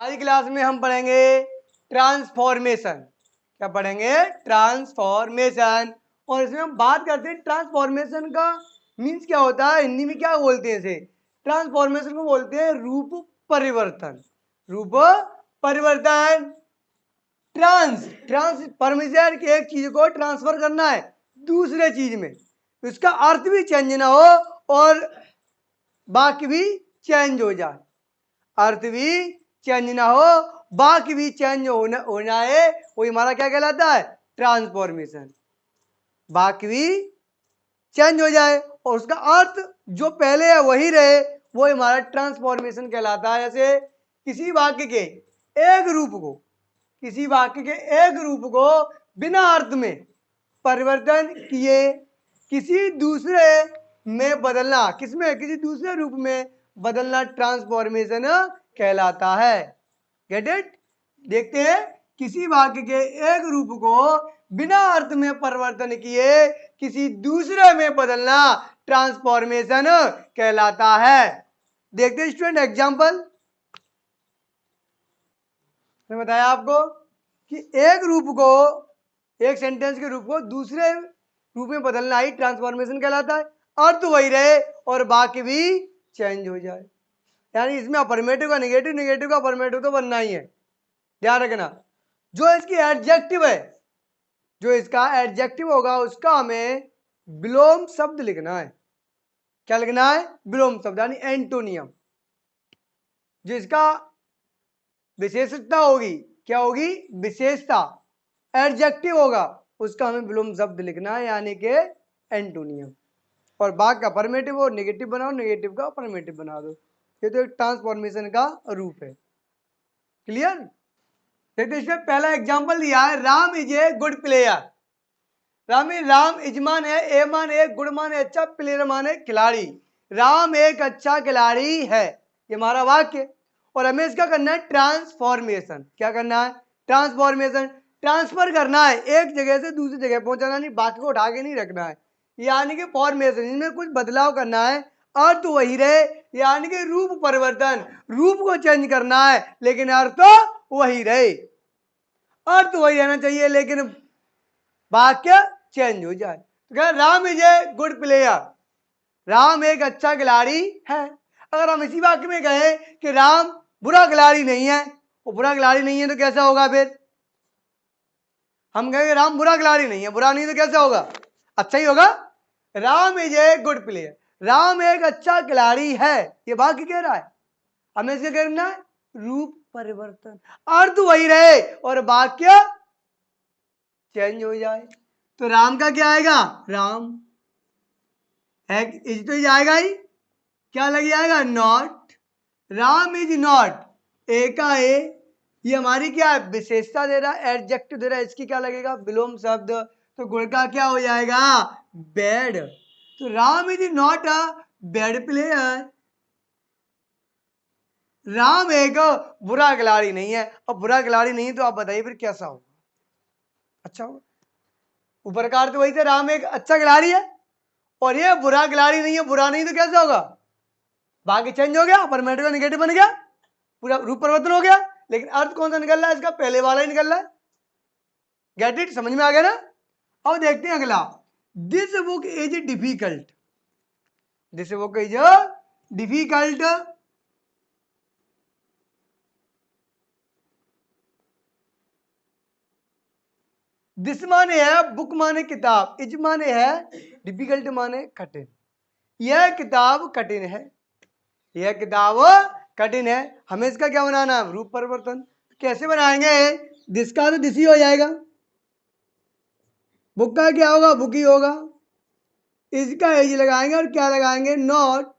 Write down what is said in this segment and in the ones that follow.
आज की क्लास में हम पढ़ेंगे ट्रांसफॉर्मेशन। क्या पढ़ेंगे? ट्रांसफॉर्मेशन। और इसमें हम बात करते हैं ट्रांसफॉर्मेशन का मीन्स क्या होता है, हिंदी में क्या बोलते हैं इसे। ट्रांसफॉर्मेशन को बोलते हैं रूप परिवर्तन। रूप परिवर्तन। ट्रांसफॉर्मेशन की एक चीज को ट्रांसफर करना है दूसरे चीज में, इसका अर्थ भी चेंज ना हो और बाकी भी चेंज हो जाए। अर्थ भी चेंज ना हो, बाकी भी चेंज हो जाए, वो हमारा क्या कहलाता है? ट्रांसफॉर्मेशन। बाकी भी चेंज हो जाए और उसका अर्थ जो पहले है वही रहे, वो हमारा ट्रांसफॉर्मेशन कहलाता है। जैसे किसी वाक्य के एक रूप को, किसी वाक्य के एक रूप को बिना अर्थ में परिवर्तन किए किसी दूसरे में बदलना, किसमें? किसी दूसरे रूप में बदलना ट्रांसफॉर्मेशन कहलाता है। Get it? देखते हैं, किसी वाक्य के एक रूप को बिना अर्थ में परिवर्तन किए किसी दूसरे में बदलना ट्रांसफॉर्मेशन कहलाता है। देखते हैं स्टूडेंट एग्जांपल। मैं बताया आपको कि एक रूप को, एक सेंटेंस के रूप को दूसरे रूप में बदलना ही ट्रांसफॉर्मेशन कहलाता है। अर्थ वही रहे और बाकी भी चेंज हो जाए। यानी इसमें अफर्मेटिव का निगेटिव, निगेटिव का अफर्मेटिव तो बनना ही है, ध्यान रखना। जो इसकी एडजेक्टिव है, जो इसका एडजेक्टिव होगा उसका हमें विलोम शब्द लिखना है। क्या लिखना है? विलोम शब्द, यानी एंटोनियम। जो इसका विशेषता होगी, क्या होगी? विशेषता, एडजेक्टिव होगा, उसका हमें विलोम शब्द लिखना है, यानी कि एंटोनियम। और बाकी का अफर्मेटिव और नेगेटिव बनाओ, नेगेटिव का अफर्मेटिव बना दो। ये तो एक ट्रांसफॉर्मेशन का रूप है। क्लियर? देखते इसमें पहला एग्जांपल दिया है, Ram is a good player. Ram is माने ए माने गुड माने अच्छा, प्लेयर माने खिलाड़ी। राम एक अच्छा खिलाड़ी है, ये हमारा वाक्य। और हमें इसका करना है ट्रांसफॉर्मेशन। क्या करना है? ट्रांसफॉर्मेशन। ट्रांसफर करना है, एक जगह से दूसरी जगह पहुंचाना, नहीं बाकी को उठा के नहीं रखना है। यानी कि फॉर्मेशन, इनमें कुछ बदलाव करना है, अर्थ वही रहे, यानी कि रूप परिवर्तन, रूप को चेंज करना है लेकिन अर्थ तो वही रहे। अर्थ वही रहना चाहिए लेकिन वाक्य चेंज हो जाए। तो क्या? Ram is a good player, Ram एक अच्छा खिलाड़ी है। अगर हम इसी वाक्य में कहें कि राम बुरा खिलाड़ी नहीं है, वो बुरा खिलाड़ी नहीं है, तो कैसा होगा? फिर हम कहेंगे राम बुरा खिलाड़ी नहीं है, बुरा नहीं तो कैसा होगा? अच्छा ही होगा। Ram is a good player, Ram एक अच्छा खिलाड़ी है, ये वाक्य कह रहा है। हमें इसका करना है रूप परिवर्तन, अर्थ वही रहे और वाक्य चेंज हो जाए। तो राम का क्या आएगा? राम है, इज तो आएगा ही, क्या लग जाएगा? नॉट। राम इज नॉट, ए का ए, ये हमारी क्या है? विशेषता दे रहा है, एडजेक्टिव दे रहा है, इसकी क्या लगेगा? विलोम शब्द। तो गुण का क्या हो जाएगा? बैड। तो Ram is not a bad player, Ram एक बुरा खिलाड़ी नहीं है। अब बुरा खिलाड़ी नहीं है तो आप बताइए फिर कैसा होगा? अच्छा होगा। ऊपर का अर्थ वही थे, राम एक अच्छा खिलाड़ी है और ये बुरा खिलाड़ी नहीं है, बुरा नहीं तो कैसा होगा? बाकी चेंज हो गया, अफर्मेटिव नेगेटिव बन गया, पूरा रूप परिवर्तन हो गया, लेकिन अर्थ कौन सा निकल रहा है? इसका पहले वाला ही निकल रहा है। Get it? समझ में आ गया ना? अब देखते हैं अगला, this book is difficult. This book is difficult. This माने है बुक माने किताब, इज माने है डिफिकल्ट माने कठिन। यह किताब कठिन है, यह किताब कठिन है। हमें इसका क्या बनाना है? रूप परिवर्तन। कैसे बनाएंगे? दिस का तो दिस ही हो जाएगा, बुक का क्या होगा? बुक ही होगा। इसका एज लगाएंगे और क्या लगाएंगे? नॉट।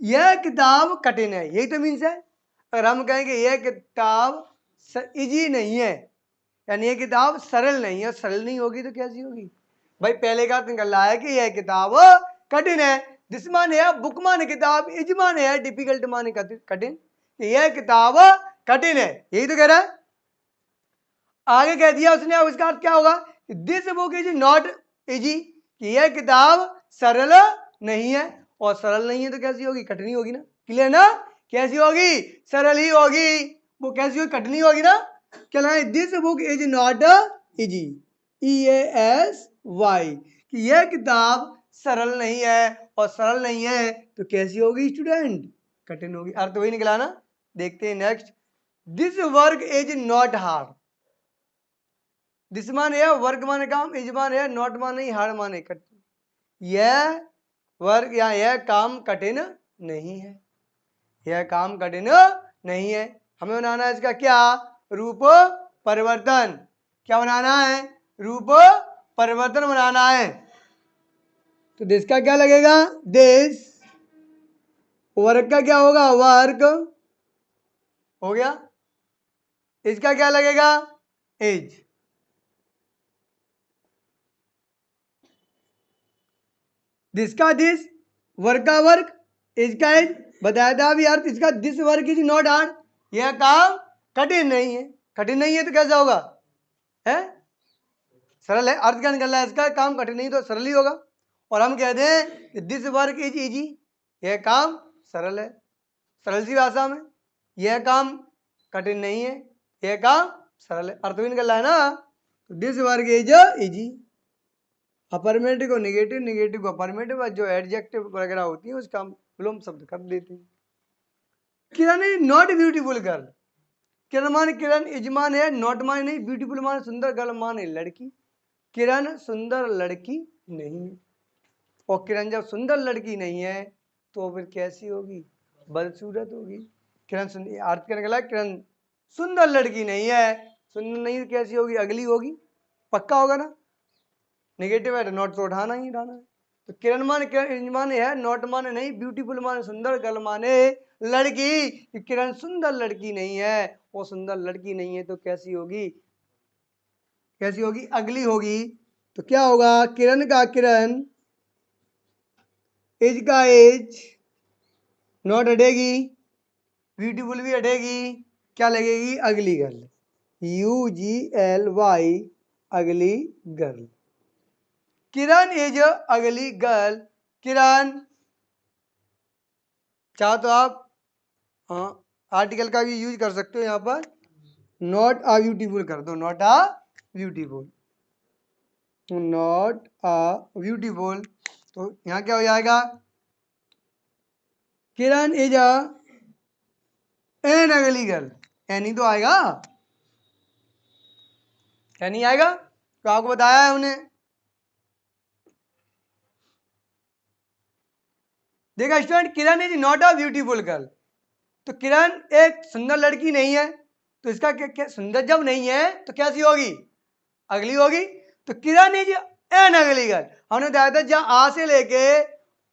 यह किताब कठिन है, यही तो मीन्स है। अगर हम कहेंगे यह किताब इजी नहीं है, यानी यह किताब सरल नहीं है, सरल नहीं होगी तो कैसी होगी? भाई पहले का निकल रहा है कि यह किताब कठिन है। दिस माने है बुक माने किताब, इज माने है डिफिकल्ट माने कठिन, यह किताब कठिन है, यही तो कह रहा है। आगे कह दिया उसने, अब इसका अर्थ क्या होगा? This book is not easy, यह किताब सरल नहीं है, और सरल नहीं है तो कैसी होगी? कठिन होगी ना। क्लियर ना? कैसी होगी? सरल ही होगी। वो कैसी होगी, कठिन होगी ना। क्या लगाए, this book is not easy, EASY, कि यह किताब सरल नहीं है, और सरल नहीं है तो कैसी होगी स्टूडेंट, कठिन होगी। अर्थ वही निकला ना। देखते हैं next, this work is not hard. This माने है वर्क माने काम, इज माने है नॉट माने हार्ड माने कठिन। यह वर्क या यह काम कठिन नहीं है, यह काम कठिन नहीं है। हमें बनाना है इसका क्या, रूप परिवर्तन। क्या बनाना है, रूप परिवर्तन बनाना है। तो दिस का क्या लगेगा, दिस। वर्क का क्या होगा, वर्क हो गया। इसका क्या लगेगा, एज। दिस का दिस, वर्क का वर्क, एज का एज। बताया था अभी अर्थ इसका, this work is not hard, यह काम कठिन नहीं है। कठिन नहीं है तो कैसा होगा, है सरल है। अर्थ क्या निकल रहा है इसका, काम कठिन नहीं तो सरल ही होगा। और हम कहते हैं दिस वर्क इज इजी, यह काम सरल है। सरल सी भाषा में, यह काम कठिन नहीं है, यह काम सरल है। अर्थ भी निकल रहा है ना। तो this work is easy, affirmative को निगेटिव, निगेटिव को अफर्मेटिव, जो एडजेक्टिव वगैरह होती है उसका हम विलोम शब्द कर देते हैं। किरण इज नॉट ब्यूटीफुल गर्ल। किरण माने किरण, इज माने है नॉट माने नहीं, ब्यूटीफुल माने सुंदर, गर्ल माने लड़की। किरण सुंदर लड़की नहीं है, और किरण जब सुंदर लड़की नहीं है तो फिर कैसी होगी, बदसूरत होगी। किरण अर्थ क्या निकला, किरण सुंदर लड़की नहीं है, सुंदर नहीं तो कैसी होगी, अगली होगी, पक्का होगा ना। नेगेटिव है तो नॉट तो उठाना ही उठाना है। तो किरण माने, किरण माने है नॉट माने नहीं, ब्यूटीफुल माने सुंदर, गर्ल माने लड़की। किरण सुंदर लड़की नहीं है, वो सुंदर लड़की नहीं है तो कैसी होगी, कैसी होगी, अगली होगी। तो क्या होगा, किरण का किरण, एज का एज, नॉट हटेगी, ब्यूटीफुल भी हटेगी, क्या लगेगी, अगली गर्ल, UGLY, अगली गर्ल। किरण इज अगली गर्ल। किरण, चाहो तो आप आर्टिकल का भी यूज कर सकते हो, यहाँ पर नॉट अ ब्यूटीफुल कर दो, not a beautiful, not a beautiful. तो यहाँ क्या हो जाएगा, Kiran is an ugly girl. An ही तो आएगा, एन ही आएगा, तो आपको बताया है उन्हें। देखा student, Kiran is not a beautiful girl. तो किरण एक सुंदर लड़की नहीं है, तो इसका क्या, सुंदर जब नहीं है तो कैसी होगी, अगली होगी। तो किरण इज एन अगली गर्ल, हमने बताया था जहां आ से लेके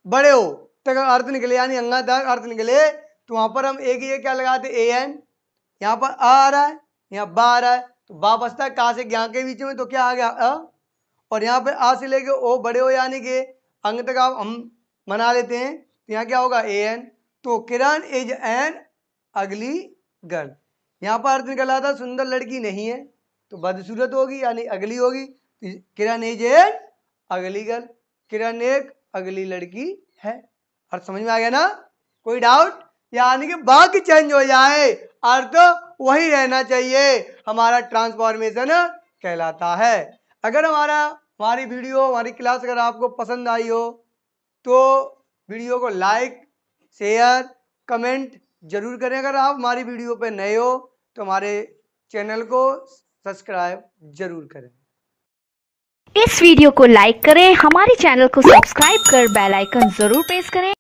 बड़े हो तक अर्थ निकले, यानी अंगा तक अर्थ निकले, तो वहां पर हम एक ही क्या लगाते, AN। यहाँ पर आ रहा है, यहाँ बा आ रहा है, तो बा बसता है का से ज्ञा के बीच में, तो क्या आ गया अ। और यहाँ पे आ से लेके ओ बड़े हो यानी कि अंग तक आप हम बना लेते हैं, तो यहाँ क्या होगा, AN। तो किरण इज एन अगली गर्ल। यहाँ पर अर्थ निकला था सुंदर लड़की नहीं है, तो बदसूरत होगी यानी अगली होगी। किरण इज एन अगली गर्ल, किरण एक अगली लड़की है। अर्थ समझ में आ गया ना, कोई डाउट, यानी कि वाक्य चेंज हो जाए, अर्थ वही रहना चाहिए, हमारा ट्रांसफॉर्मेशन कहलाता है। अगर हमारी वीडियो, हमारी क्लास अगर आपको पसंद आई हो तो वीडियो को लाइक, शेयर, कमेंट जरूर करें। अगर आप हमारी वीडियो पे नए हो तो हमारे चैनल को सब्सक्राइब जरूर करें। इस वीडियो को लाइक करें, हमारे चैनल को सब्सक्राइब कर बेल आइकन जरूर प्रेस करें।